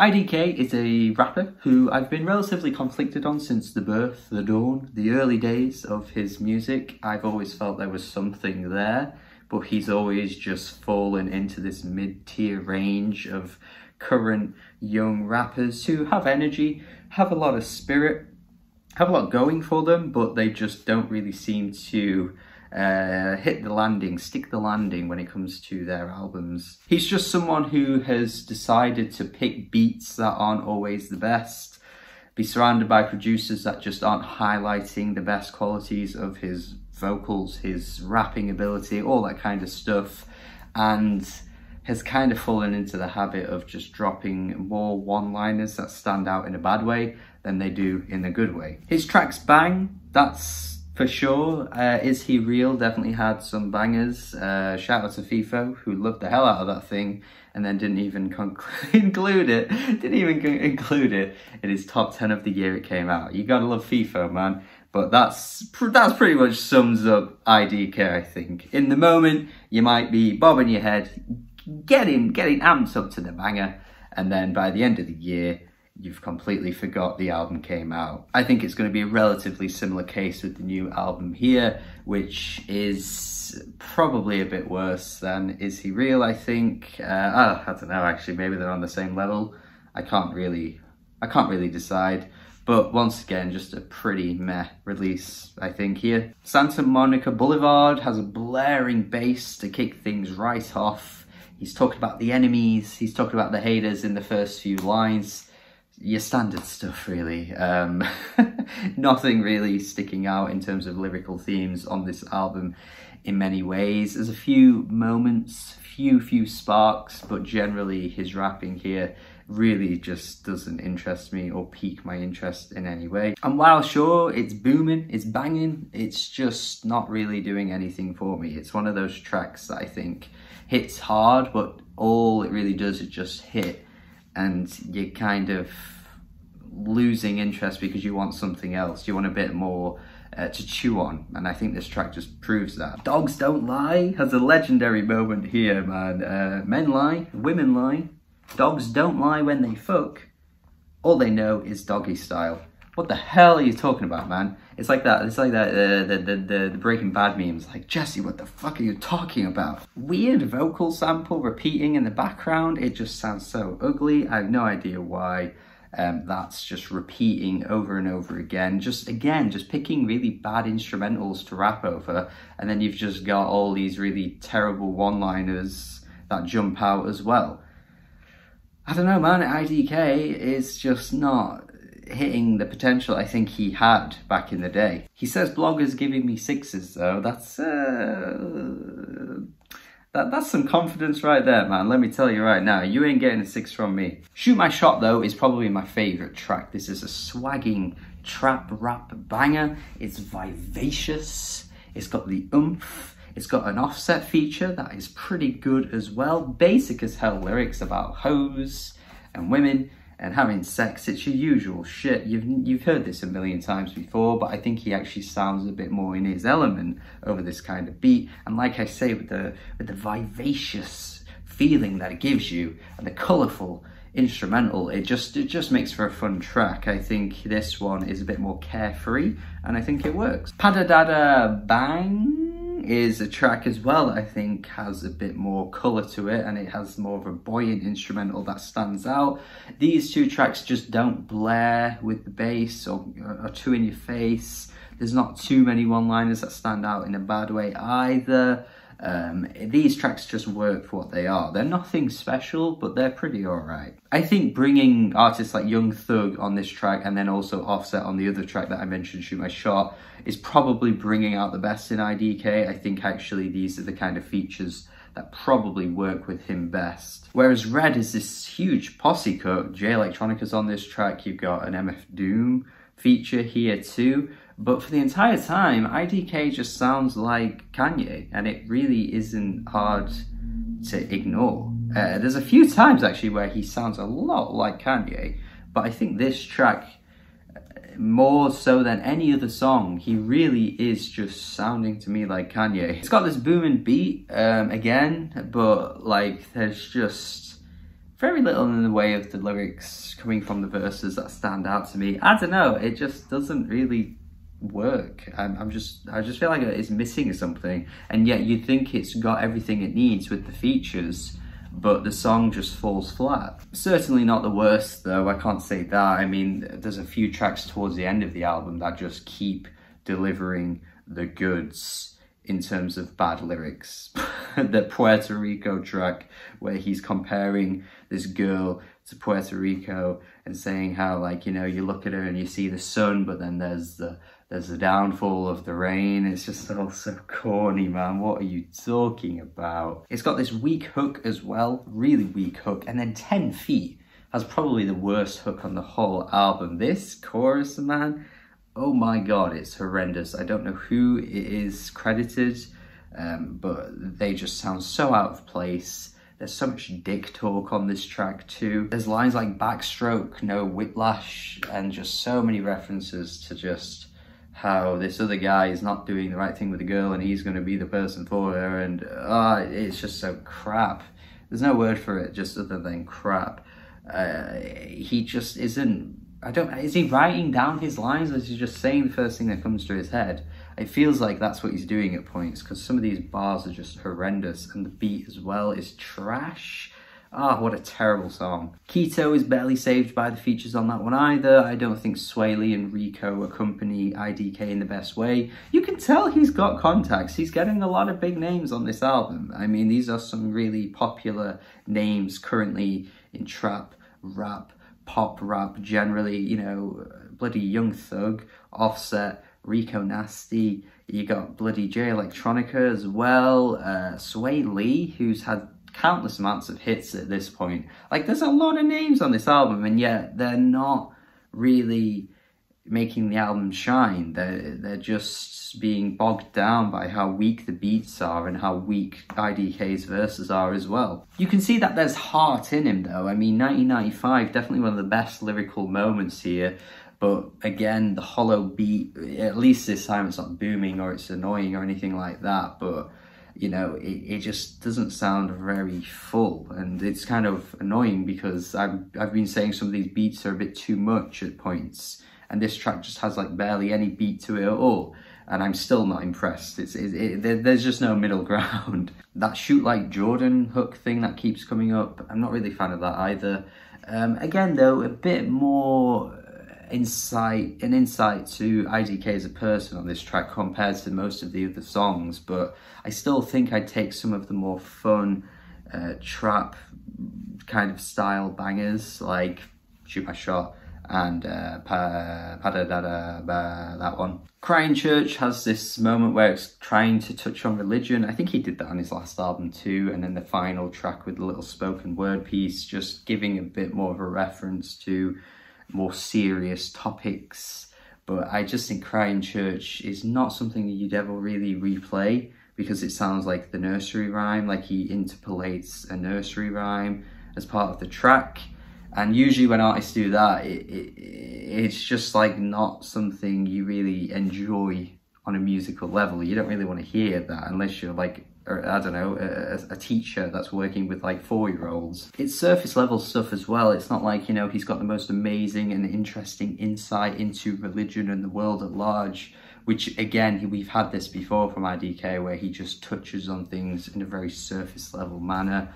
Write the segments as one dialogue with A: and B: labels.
A: IDK is a rapper who I've been relatively conflicted on since the birth, the dawn, the early days of his music. I've always felt there was something there, but he's always just fallen into this mid-tier range of current young rappers who have energy, have a lot of spirit, have a lot going for them, but they just don't really seem to hit the landing, stick the landing when it comes to their albums. He's just someone who has decided to pick beats that aren't always the best, be surrounded by producers that just aren't highlighting the best qualities of his vocals, his rapping ability, all that kind of stuff, and has kind of fallen into the habit of just dropping more one-liners that stand out in a bad way than they do in a good way. His tracks bang, that's for sure. Is He Real definitely had some bangers. Shout out to Feefo, who loved the hell out of that thing and then didn't even include it in his top 10 of the year it came out. You gotta love Feefo, man. But that's pretty much sums up IDK, I think. In the moment, you might be bobbing your head, getting amped up to the banger, and then by the end of the year, you've completely forgot the album came out. I think it's going to be a relatively similar case with the new album here, which is probably a bit worse than Is He Real, I think. I don't know, actually, maybe they're on the same level. I can't really decide. But once again, just a pretty meh release, I think, here. Santa Monica Boulevard has a blaring bass to kick things right off. He's talking about the enemies, he's talking about the haters in the first few lines. Your standard stuff, really. Nothing really sticking out in terms of lyrical themes on this album in many ways. There's a few moments, few sparks, but generally his rapping here really just doesn't interest me or pique my interest in any way. And while sure, it's booming, it's banging, it's just not really doing anything for me. It's one of those tracks that I think hits hard, but all it really does is just hit, and you're kind of losing interest because you want something else. You want a bit more to chew on, and I think this track just proves that. Dogs Don't Lie has a legendary moment here, man. Men lie, women lie, dogs don't lie when they fuck. All they know is doggy style. What the hell are you talking about, man? It's like that, the Breaking Bad memes, like, Jesse, what the fuck are you talking about? Weird vocal sample repeating in the background, it just sounds so ugly. I have no idea why. That's just repeating over and over again. Just picking really bad instrumentals to rap over, and then you've just got all these really terrible one-liners that jump out as well. I don't know, man, IDK is just not hitting the potential I think he had back in the day. He says bloggers giving me sixes though. That's some confidence right there, man. Let me tell you right now, you ain't getting a 6 from me. Shoot My Shot though is probably my favorite track. This is a swagging trap rap banger. It's vivacious, it's got the oomph, it's got an Offset feature that is pretty good as well. Basic as hell lyrics about hoes and women and having sex. It's your usual shit. You've heard this a million times before, but I think he actually sounds a bit more in his element over this kind of beat. And like I say, with the vivacious feeling that it gives you and the colourful instrumental, it just makes for a fun track. I think this one is a bit more carefree, and I think it works. Padadada Bang is a track as well that I think has a bit more colour to it, and it has more of a buoyant instrumental that stands out. These two tracks just don't blare with the bass or are too in your face. There's not too many one-liners that stand out in a bad way either. These tracks just work for what they are. They're nothing special, but they're pretty alright. I think bringing artists like Young Thug on this track and then also Offset on the other track that I mentioned, Shoot My Shot, is probably bringing out the best in IDK. I think actually these are the kind of features that probably work with him best. Whereas Red is this huge posse cut. Jay Electronica's on this track, you've got an MF Doom feature here too. But for the entire time, IDK just sounds like Kanye, and it really isn't hard to ignore. There's a few times actually where he sounds a lot like Kanye, but I think this track, more so than any other song, he really is just sounding to me like Kanye. It's got this booming beat again, but like there's just very little in the way of the lyrics coming from the verses that stand out to me. I don't know, it just doesn't really work. I just feel like it's missing something, and yet you'd think it's got everything it needs with the features, but the song just falls flat. Certainly not the worst though, I can't say that. I mean, there's a few tracks towards the end of the album that just keep delivering the goods in terms of bad lyrics. The Puerto Rico track, where he's comparing this girl to Puerto Rico and saying how, like, you know, you look at her and you see the sun, but then there's the downfall of the rain. It's just all so corny, man. What are you talking about? It's got this weak hook as well, really weak hook, and then 10 Feet has probably the worst hook on the whole album. This chorus, man, oh my god, it's horrendous. I don't know who it is credited, but they just sound so out of place. There's so much dick talk on this track too. There's lines like backstroke, no whiplash, and just so many references to just how this other guy is not doing the right thing with the girl and he's going to be the person for her, and it's just so crap. There's no word for it just other than crap. He just isn't, is he writing down his lines, or is he just saying the first thing that comes to his head? It feels like that's what he's doing at points, because some of these bars are just horrendous, and the beat as well is trash. What a terrible song. Keto is barely saved by the features on that one either. I don't think Sway Lee and Rico accompany IDK in the best way. You can tell he's got contacts. He's getting a lot of big names on this album. I mean, these are some really popular names currently in trap, rap, pop rap generally. You know, bloody Young Thug, Offset, Rico Nasty. You got bloody J Electronica as well. Sway Lee, who's had countless amounts of hits at this point. Like, there's a lot of names on this album, and yet they're not really making the album shine. They're just being bogged down by how weak the beats are and how weak IDK's verses are as well. You can see that there's heart in him though. I mean, 1995, definitely one of the best lyrical moments here. But again, the hollow beat, at least this time it's not booming or it's annoying or anything like that, but you know, it just doesn't sound very full, and it's kind of annoying because I've been saying some of these beats are a bit too much at points, and this track just has like barely any beat to it at all, and I'm still not impressed. There's just no middle ground. That Shoot Like Jordan hook thing that keeps coming up, I'm not really a fan of that either. Again though, a bit more insight to IDK as a person on this track compared to most of the other songs, but I still think I'd take some of the more fun trap kind of style bangers like Shoot My Shot and that one. Crying Church has this moment where it's trying to touch on religion. I think he did that on his last album too, and then the final track with the little spoken word piece just giving a bit more of a reference to more serious topics. But I just think Crying Church is not something that you'd ever really replay, because it sounds like the nursery rhyme, like he interpolates a nursery rhyme as part of the track. And usually when artists do that, it's just like not something you really enjoy on a musical level. You don't really want to hear that unless you're like, I don't know, a teacher that's working with like 4-year-olds. It's surface level stuff as well. It's not like, you know, he's got the most amazing and interesting insight into religion and the world at large, which again, we've had this before from IDK, where he just touches on things in a very surface level manner.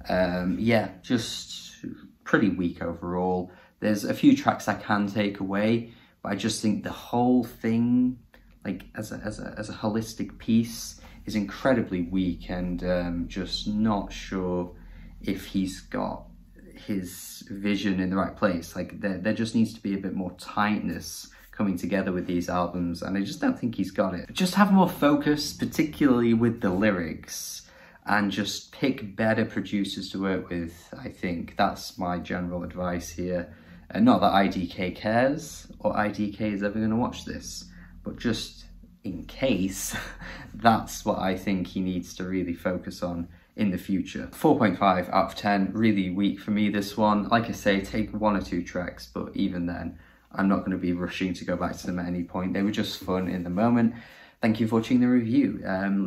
A: Yeah, just pretty weak overall. There's a few tracks I can take away, but I just think the whole thing, like as a holistic piece, is incredibly weak, and just not sure if he's got his vision in the right place. Like there just needs to be a bit more tightness coming together with these albums, and I just don't think he's got it. Just have more focus, particularly with the lyrics, and just pick better producers to work with. I think that's my general advice here. And not that IDK cares or IDK is ever going to watch this, but just in case, that's what I think he needs to really focus on in the future. 4.5 out of 10, really weak for me, this one. Like I say, take 1 or 2 tracks, but even then, I'm not going to be rushing to go back to them at any point. They were just fun in the moment. Thank you for watching the review.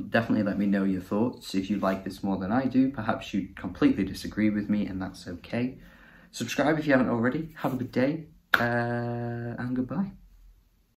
A: Definitely let me know your thoughts. If you like this more than I do, perhaps you completely disagree with me, and that's okay. Subscribe if you haven't already. Have a good day, and goodbye.